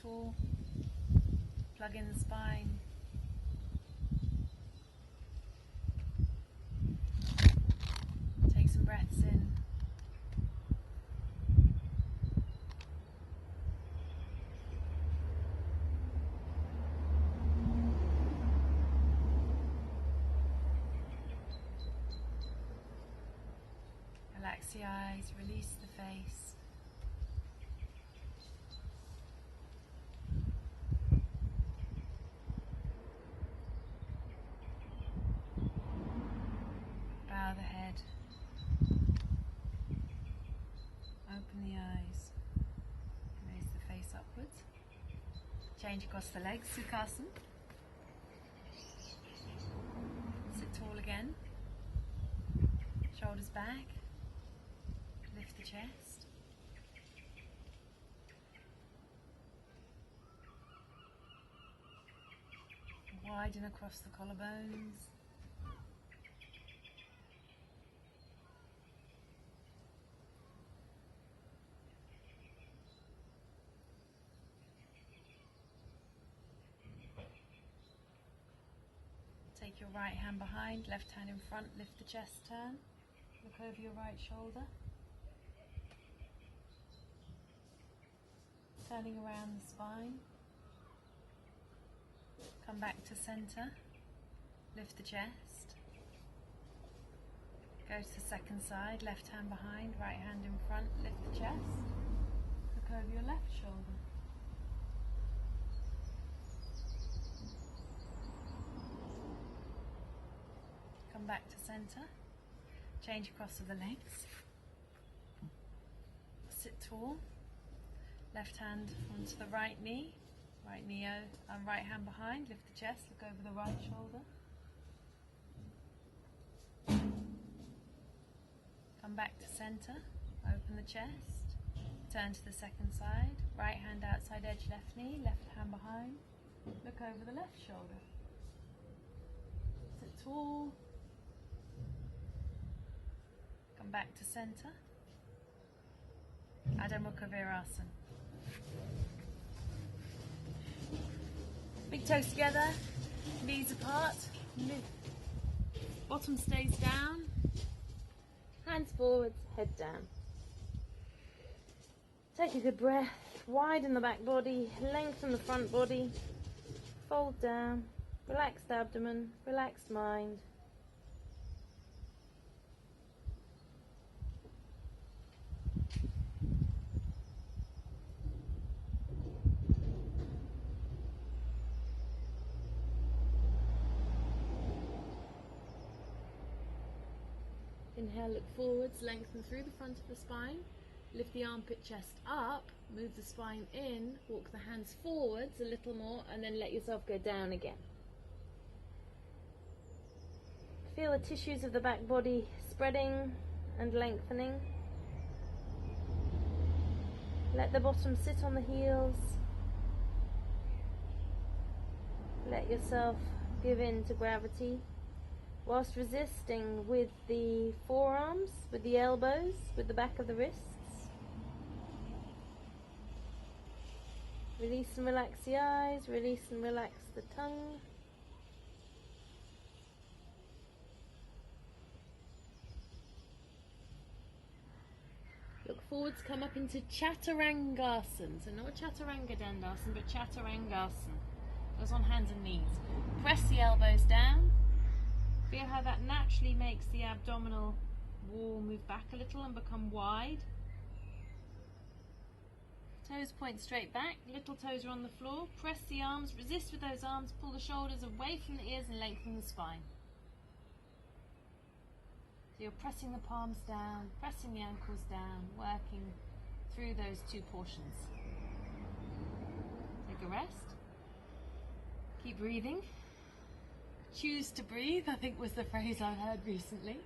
tall, plug in the spine. Take some breaths in. Relax the eyes, release the face. Bow the head. Open the eyes. Raise the face upwards. Change across the legs, Sukhasana. Sit tall again. Shoulders back. Lift the chest. Widen across the collarbones. Take your right hand behind, left hand in front, lift the chest, turn. Look over your right shoulder. Turning around the spine. Come back to center. Lift the chest. Go to the second side, left hand behind, right hand in front, lift the chest. Look over your left shoulder. Come back to center. Change across to the legs. Sit tall. Left hand onto the right knee and right hand behind. Lift the chest. Look over the right shoulder. Come back to center. Open the chest. Turn to the second side. Right hand outside edge, left knee. Left hand behind. Look over the left shoulder. Sit tall. Come back to center. Adho Mukha Virasana. Big toes together, knees apart, bottom stays down, hands forwards, head down. Take a good breath, widen the back body, lengthen the front body, fold down, relaxed abdomen, relaxed mind. Inhale, look forwards, lengthen through the front of the spine, lift the armpit chest up, move the spine in, walk the hands forwards a little more, and then let yourself go down again. Feel the tissues of the back body spreading and lengthening. Let the bottom sit on the heels. Let yourself give in to gravity, whilst resisting with the forearms, with the elbows, with the back of the wrists. Release and relax the eyes, release and relax the tongue. Look forwards, come up into Chaturangasana. So not Chaturanga Dandasana, but Chaturangasana. Goes on hands and knees. Press the elbows down. Feel how that naturally makes the abdominal wall move back a little and become wide. Toes point straight back, little toes are on the floor. Press the arms, resist with those arms, pull the shoulders away from the ears and lengthen the spine. So you're pressing the palms down, pressing the ankles down, working through those two portions. Take a rest. Keep breathing. Choose to breathe, I think was the phrase I heard recently.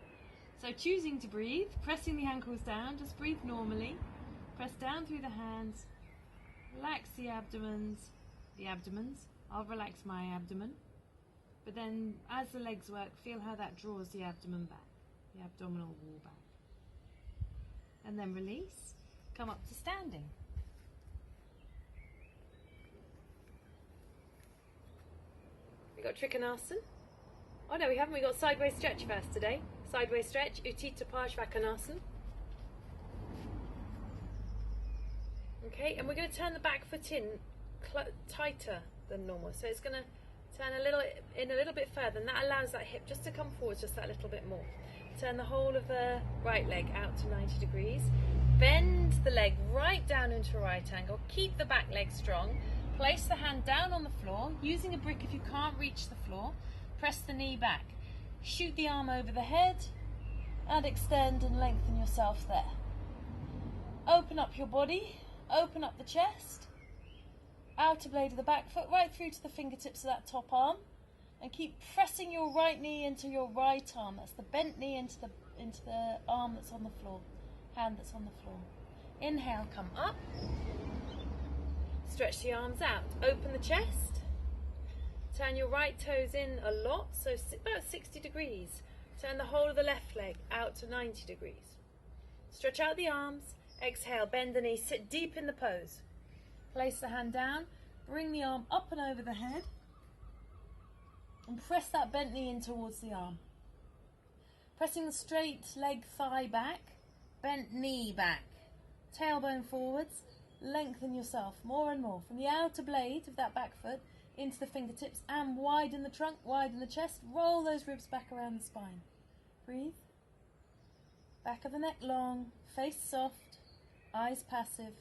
So choosing to breathe, pressing the ankles down, just breathe normally. Press down through the hands, relax the abdomens. I'll relax my abdomen. But then as the legs work, feel how that draws the abdomen back, the abdominal wall back. And then release, come up to standing. got Trikonasana. Oh no, we haven't. We got sideways stretch first today. Sideways stretch, Utthita Parshvakonasana. Okay, and we're going to turn the back foot in tighter than normal. So it's going to turn a little bit further, and that allows that hip just to come forward just that little bit more. Turn the whole of the right leg out to 90 degrees. Bend the leg right down into a right angle. Keep the back leg strong. Place the hand down on the floor, using a brick if you can't reach the floor. Press the knee back. Shoot the arm over the head and extend and lengthen yourself there. Open up your body, open up the chest, outer blade of the back foot right through to the fingertips of that top arm, and keep pressing your right knee into your right arm. That's the bent knee into the arm that's on the floor, hand that's on the floor. Inhale, come up. Stretch the arms out. Open the chest. Turn your right toes in a lot, so about 60 degrees. Turn the whole of the left leg out to 90 degrees. Stretch out the arms. Exhale, bend the knee, sit deep in the pose. Place the hand down. Bring the arm up and over the head. And press that bent knee in towards the arm. Pressing the straight leg thigh back. Bent knee back. Tailbone forwards. Lengthen yourself more and more from the outer blade of that back foot into the fingertips, and widen the trunk, widen the chest. Roll those ribs back around the spine. Breathe. Back of the neck long, face soft, eyes passive.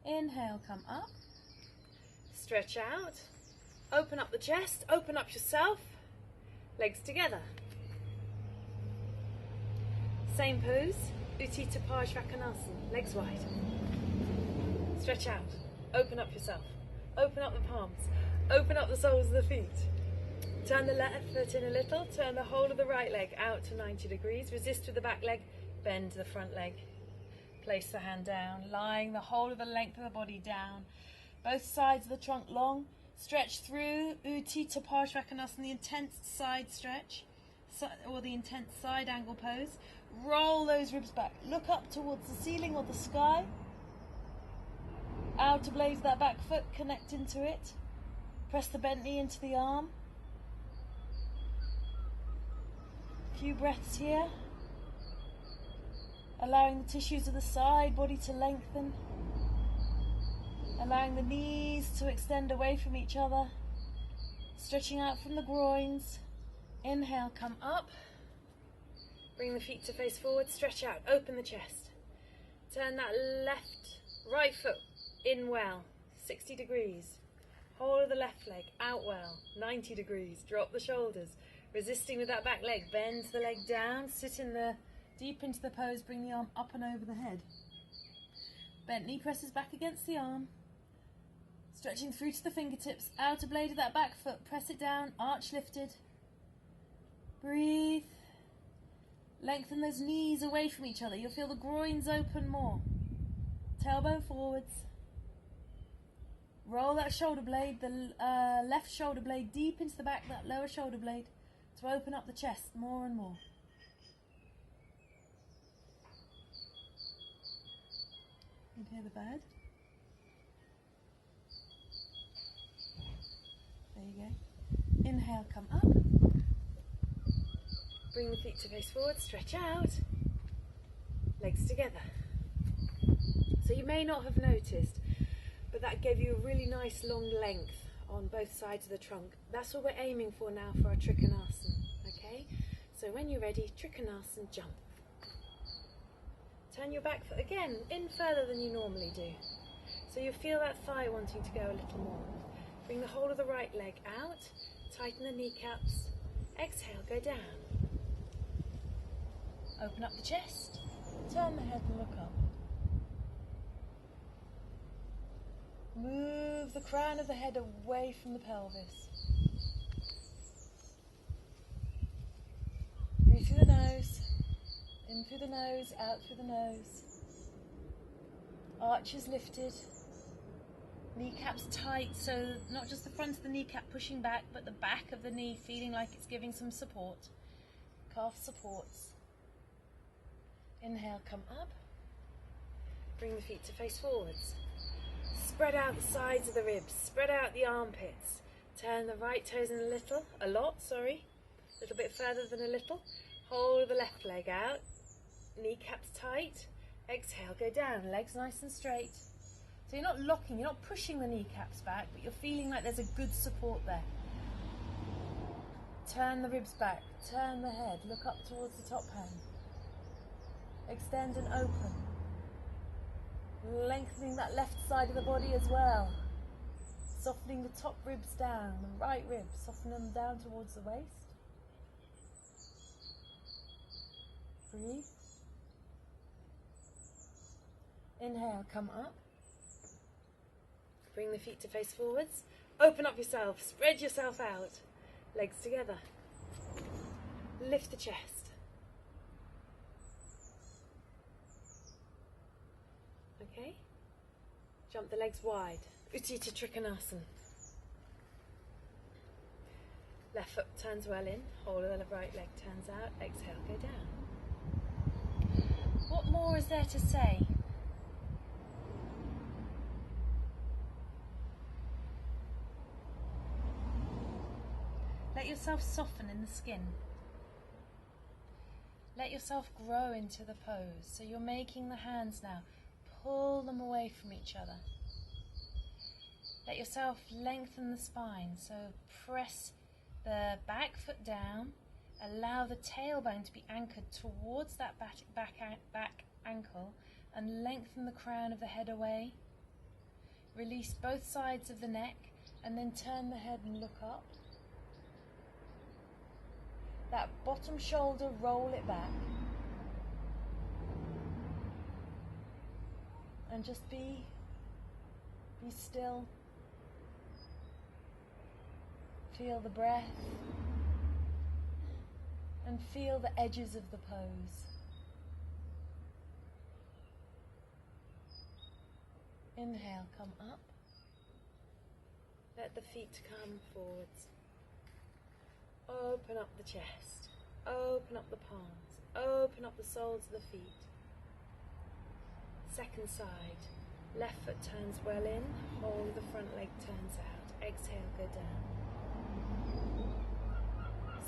Inhale, come up. Stretch out. Open up the chest, open up yourself. Legs together. Same pose. Utthita Parshvakonasana, legs wide. Stretch out, open up yourself, open up the palms, open up the soles of the feet. Turn the left foot in a little, turn the whole of the right leg out to 90 degrees, resist with the back leg, bend the front leg. Place the hand down, lying the whole of the length of the body down, both sides of the trunk long, stretch through Utthita Parshvakonasana, the intense side stretch, or the intense side angle pose. Roll those ribs back. Look up towards the ceiling or the sky. Outer blade of that back foot, connect into it. Press the bent knee into the arm. A few breaths here. Allowing the tissues of the side body to lengthen. Allowing the knees to extend away from each other. Stretching out from the groins. Inhale, come up. Bring the feet to face forward, stretch out, open the chest. Turn that right foot in well, 60 degrees. Whole of the left leg out well, 90 degrees. Drop the shoulders, resisting with that back leg. Bend the leg down, sit deep into the pose, bring the arm up and over the head. Bent knee presses back against the arm. Stretching through to the fingertips, outer blade of that back foot, press it down, arch lifted. Breathe. Lengthen those knees away from each other. You'll feel the groins open more. Tailbone forwards. Roll that shoulder blade, the left shoulder blade deep into the back of that lower shoulder blade to open up the chest more and more. You can hear the bird. There you go. Inhale, come up. Bring the feet to face forward, stretch out, legs together. So you may not have noticed, but that gave you a really nice long length on both sides of the trunk. That's what we're aiming for now for our Trikonasana, okay? So when you're ready, Trikonasana, jump. Turn your back foot again, in further than you normally do. So you feel that thigh wanting to go a little more. Bring the whole of the right leg out, tighten the kneecaps, exhale, go down. Open up the chest, turn the head and look up. Move the crown of the head away from the pelvis. Breathe through the nose, in through the nose, out through the nose. Arches lifted, kneecaps tight, so not just the front of the kneecap pushing back, but the back of the knee feeling like it's giving some support. Calf supports. Inhale, come up. Bring the feet to face forwards. Spread out the sides of the ribs. Spread out the armpits. Turn the right toes in a lot, a little bit further than a little. Hold the left leg out, kneecaps tight. Exhale, go down, legs nice and straight. So you're not locking, you're not pushing the kneecaps back, but you're feeling like there's a good support there. Turn the ribs back, turn the head, look up towards the top hand. Extend and open. Lengthening that left side of the body as well. Softening the top ribs down, the right ribs, soften them down towards the waist. Breathe. Inhale, come up. Bring the feet to face forwards. Open up yourself, spread yourself out. Legs together. Lift the chest. Okay? Jump the legs wide. Utthita Trikonasana. Left foot turns well in. Whole of the right leg turns out. Exhale, go down. What more is there to say? Let yourself soften in the skin. Let yourself grow into the pose. So you're making the hands now. Pull them away from each other. Let yourself lengthen the spine. So press the back foot down. Allow the tailbone to be anchored towards that back ankle and lengthen the crown of the head away. Release both sides of the neck and then turn the head and look up. That bottom shoulder, roll it back. And just be still. Feel the breath. And feel the edges of the pose. Inhale, come up. Let the feet come forwards. Open up the chest, open up the palms, open up the soles of the feet. Second side, left foot turns well in, whole the front leg turns out. Exhale, go down.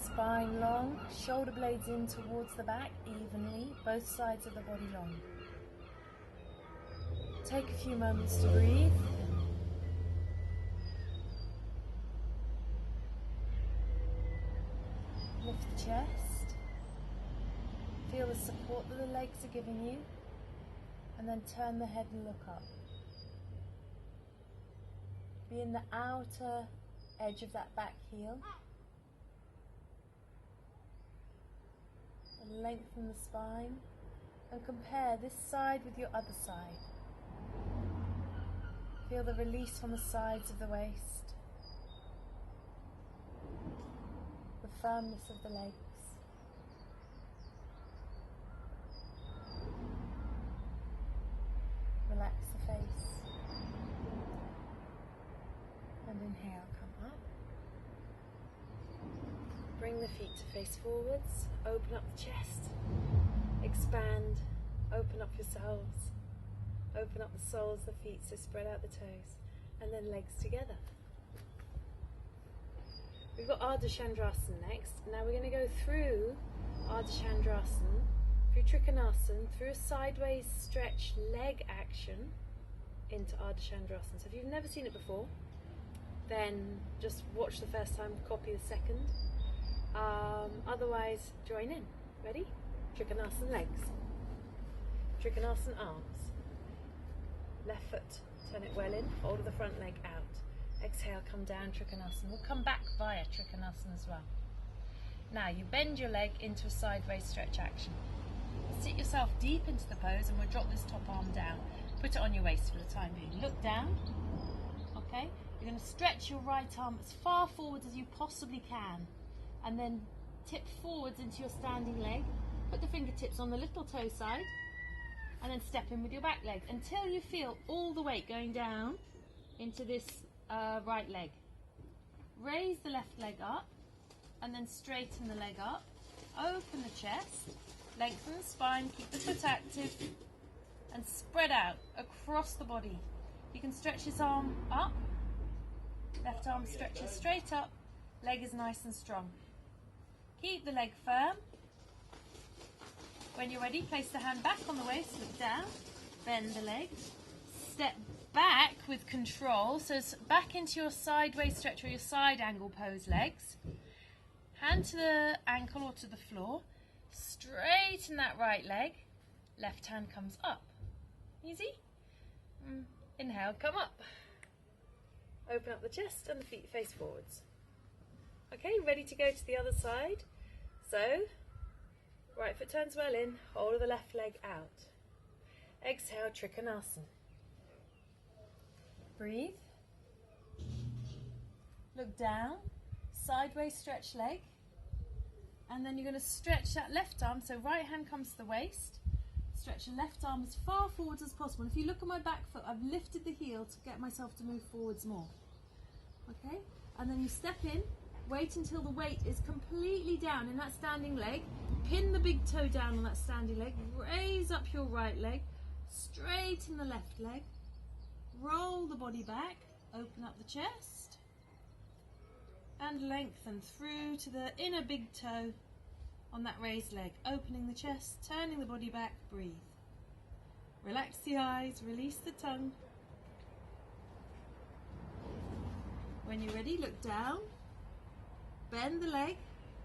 Spine long, shoulder blades in towards the back evenly, both sides of the body long. Take a few moments to breathe. Lift the chest. Feel the support that the legs are giving you. And then turn the head and look up. Be in the outer edge of that back heel. And lengthen the spine. And compare this side with your other side. Feel the release from the sides of the waist. The firmness of the legs. Relax the face. And inhale, come up. Bring the feet to face forwards. Open up the chest. Expand. Open up yourselves. Open up the soles of the feet, so spread out the toes. And then legs together. We've got Ardha Chandrasana next. Now we're going to go through Ardha Chandrasana, through Trikonasana, through a sideways stretch leg action into Ardha Chandrasana. So if you've never seen it before, then just watch the first time, copy the second. Otherwise, join in. Ready? Trikonasana legs. Trikonasana arms. Left foot, turn it well in, fold the front leg out. Exhale, come down, Trikonasana. We'll come back via Trikonasana as well. Now, you bend your leg into a sideways stretch action. Sit yourself deep into the pose and we'll drop this top arm down. Put it on your waist for the time being. Look down, okay? You're going to stretch your right arm as far forward as you possibly can and then tip forwards into your standing leg. Put the fingertips on the little toe side and then step in with your back leg until you feel all the weight going down into this right leg. Raise the left leg up and then straighten the leg up. Open the chest, lengthen the spine, keep the foot active and spread out across the body. You can stretch this arm up Left arm stretches straight up, leg is nice and strong. Keep the leg firm. When you're ready, place the hand back on the waist, look down, bend the leg, step back with control, so it's back into your sideways stretch or your side angle pose legs. Hand to the ankle or to the floor, straighten that right leg, left hand comes up. Easy? Inhale, come up. Open up the chest and the feet face forwards. Okay, ready to go to the other side. So, right foot turns well in, whole of the left leg out. Exhale, Trikonasana. Breathe. Look down, sideways stretch leg. And then you're going to stretch that left arm, so right hand comes to the waist. Stretch the left arm as far forwards as possible. And if you look at my back foot, I've lifted the heel to get myself to move forwards more. Okay? And then you step in, wait until the weight is completely down in that standing leg. Pin the big toe down on that standing leg. Raise up your right leg. Straighten the left leg. Roll the body back. Open up the chest. And lengthen through to the inner big toe on that raised leg. Opening the chest, turning the body back, breathe. Relax the eyes, release the tongue. When you're ready, look down. Bend the leg.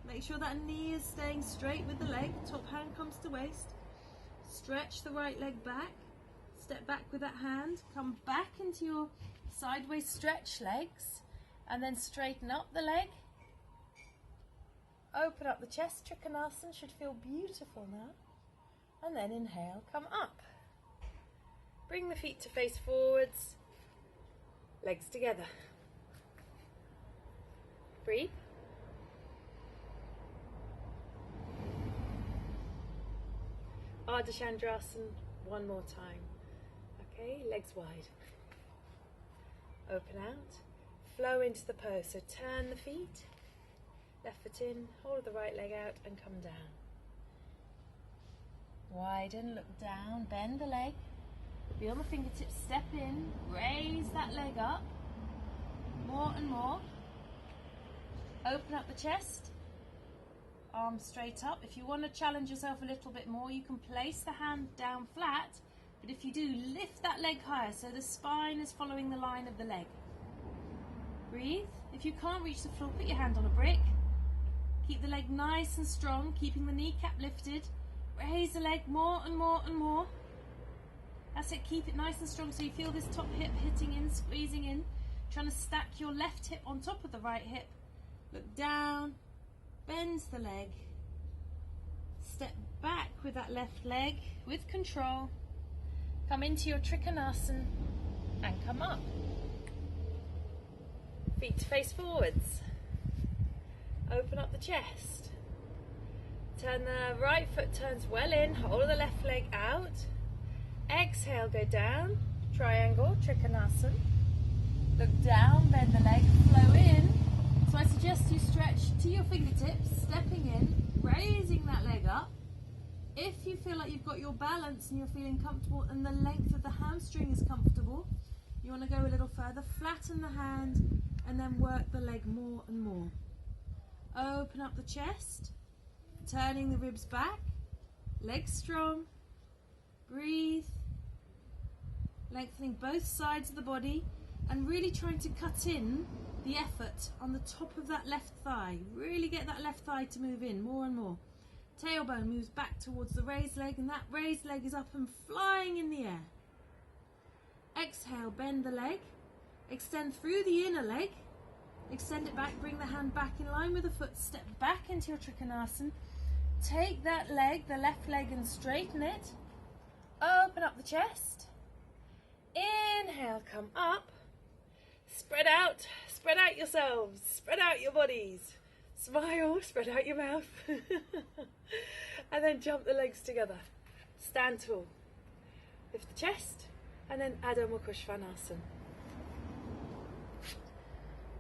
Make sure that knee is staying straight with the leg. Top hand comes to waist. Stretch the right leg back. Step back with that hand. Come back into your sideways stretch legs. And then straighten up the leg. Open up the chest. Trikonasana should feel beautiful now. And then inhale, come up. Bring the feet to face forwards. Legs together. Breathe. Ardha Chandrasana, one more time. Okay, legs wide. Open out. Flow into the pose. So turn the feet. Left foot in, hold the right leg out and come down. Widen, look down, bend the leg. Feel the fingertips, step in, raise that leg up. More and more. Open up the chest. Arms straight up. If you want to challenge yourself a little bit more, you can place the hand down flat. But if you do, lift that leg higher so the spine is following the line of the leg. Breathe. If you can't reach the floor, put your hand on a brick. Keep the leg nice and strong, keeping the kneecap lifted. Raise the leg more and more and more. That's it, keep it nice and strong so you feel this top hip hitting in, squeezing in. Trying to stack your left hip on top of the right hip. Look down, bend the leg. Step back with that left leg with control. Come into your Trikonasana and come up. Feet face forwards. Open up the chest. Turn the right foot turns well in. Hold the left leg out. Exhale, go down. Triangle, Trikonasana. Look down, bend the leg, flow in. So I suggest you stretch to your fingertips, stepping in, raising that leg up. If you feel like you've got your balance and you're feeling comfortable and the length of the hamstring is comfortable, you want to go a little further, flatten the hand and then work the leg more and more. Open up the chest, turning the ribs back, legs strong, breathe, lengthening both sides of the body and really trying to cut in the effort on the top of that left thigh. Really get that left thigh to move in more and more. Tailbone moves back towards the raised leg and that raised leg is up and flying in the air. Exhale, bend the leg, extend through the inner leg, extend it back, bring the hand back in line with the foot, step back into your Trikonasana, take that leg, the left leg and straighten it, open up the chest, inhale, come up, spread out yourselves, spread out your bodies, smile, spread out your mouth, and then jump the legs together, stand tall, lift the chest, and then Adho Mukha Svanasana.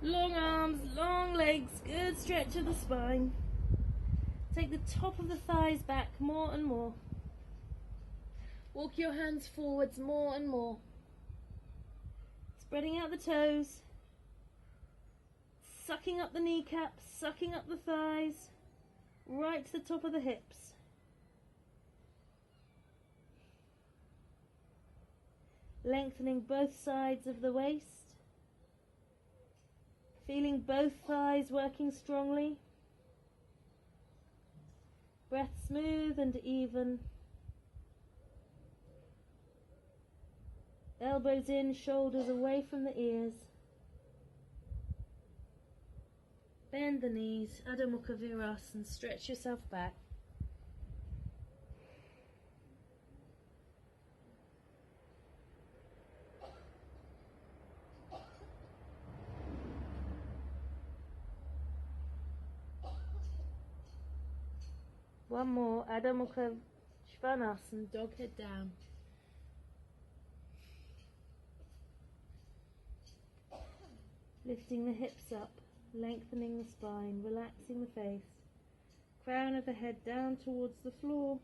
Long arms, long legs, good stretch of the spine. Take the top of the thighs back more and more. Walk your hands forwards more and more. Spreading out the toes. sucking up the kneecaps, sucking up the thighs, right to the top of the hips. Lengthening both sides of the waist. Feeling both thighs working strongly. Breath smooth and even. Elbows in, shoulders away from the ears. Bend the knees, Adho Mukha Virasana, stretch yourself back. One more, Adho Mukha Svanasana, dog head down. Lifting the hips up, lengthening the spine, relaxing the face. Crown of the head down towards the floor.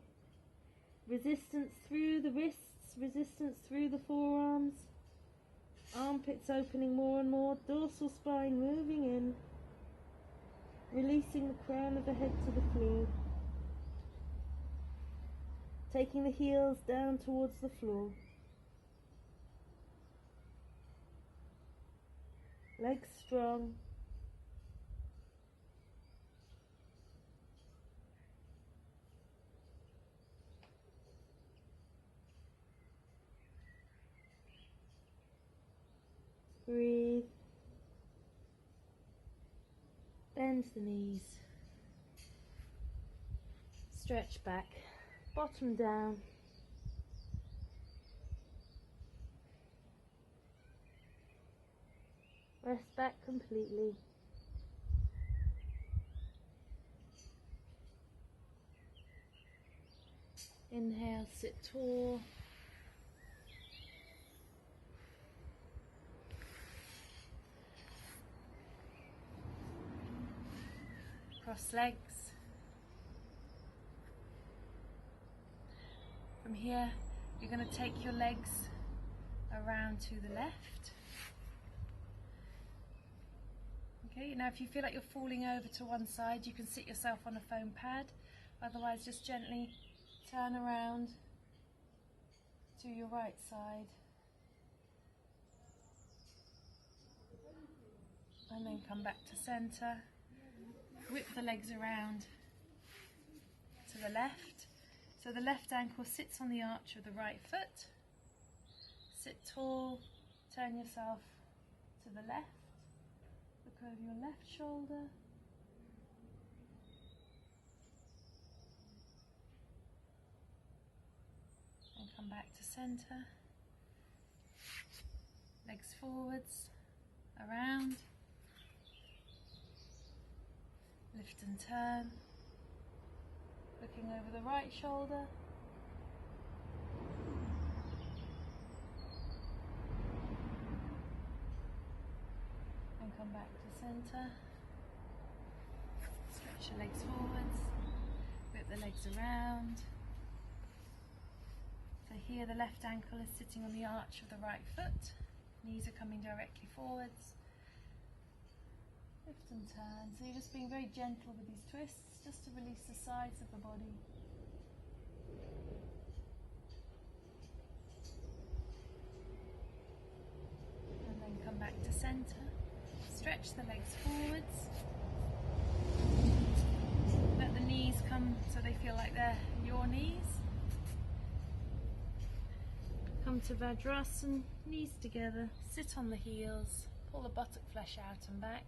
Resistance through the wrists, resistance through the forearms. Armpits opening more and more, dorsal spine moving in. Releasing the crown of the head to the floor. Taking the heels down towards the floor. Legs strong. Breathe. Bend the knees. Stretch back. Bottom down. Rest back completely. Inhale, sit tall. Cross legs. From here, you're going to take your legs around to the left. Okay, now if you feel like you're falling over to one side, you can sit yourself on a foam pad. Otherwise, just gently turn around to your right side. And then come back to center. Whip the legs around to the left. So the left ankle sits on the arch of the right foot. Sit tall, turn yourself to the left. Look over your left shoulder. And come back to center. Legs forwards, around. Lift and turn. Looking over the right shoulder. And come back to center. Stretch your legs forwards. Whip the legs around. So here the left ankle is sitting on the arch of the right foot. Knees are coming directly forwards. Lift and turn. So you're just being very gentle with these twists, just to release the sides of the body. And then come back to center. Stretch the legs forwards. Let the knees come so they feel like they're your knees. Come to Vajrasana, knees together, sit on the heels, pull the buttock flesh out and back.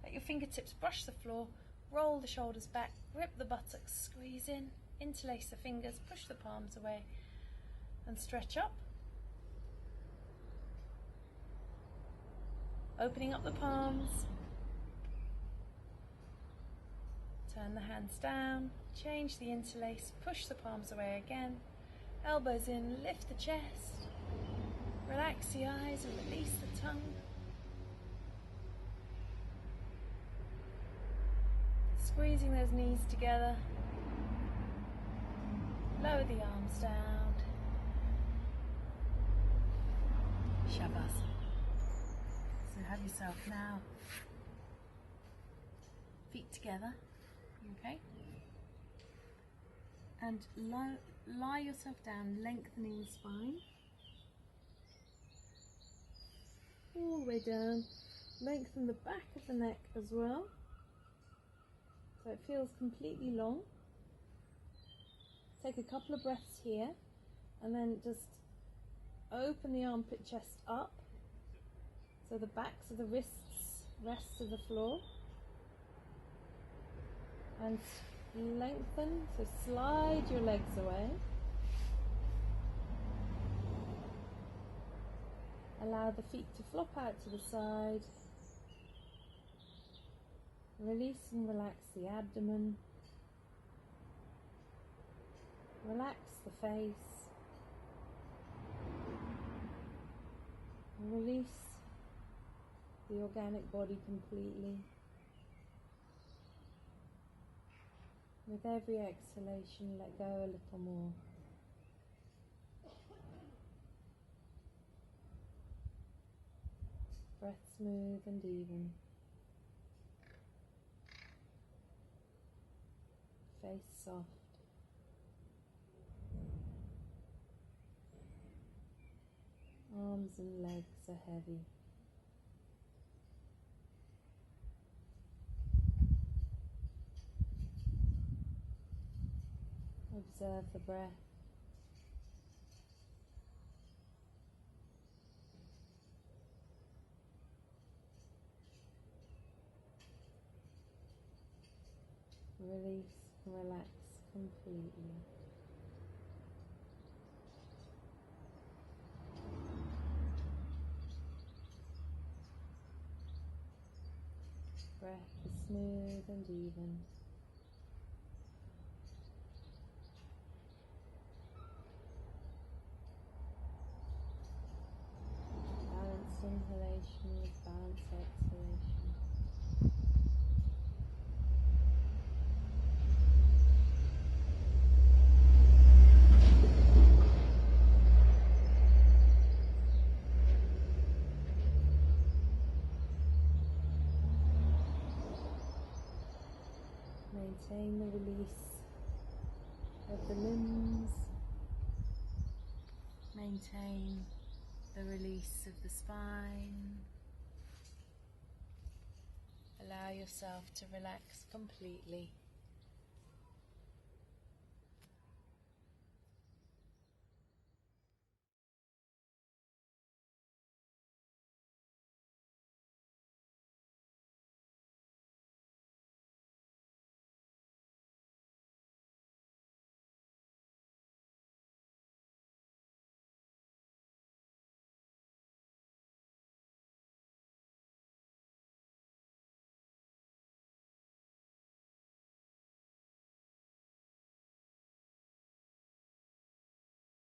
Let your fingertips brush the floor, roll the shoulders back, grip the buttocks, squeeze in, interlace the fingers, push the palms away and stretch up. Opening up the palms, turn the hands down, change the interlace, push the palms away again, elbows in, lift the chest, relax the eyes and release the tongue. Squeezing those knees together, lower the arms down, Shavasana. So have yourself now feet together, okay? And lie yourself down, lengthening the spine. All the way down. Lengthen the back of the neck as well, so it feels completely long. Take a couple of breaths here, and then just open the armpit chest up, so the backs of the wrists rest to the floor. And lengthen, so slide your legs away. Allow the feet to flop out to the side. Release and relax the abdomen. Relax the face. Release the organic body completely. With every exhalation, let go a little more. Breath smooth and even. Face soft. Arms and legs are heavy. Observe the breath. Release and relax completely. Breath is smooth and even. Balanced inhalation with balanced exhalation. Maintain the release of the limbs. Maintain the release of the spine. Allow yourself to relax completely.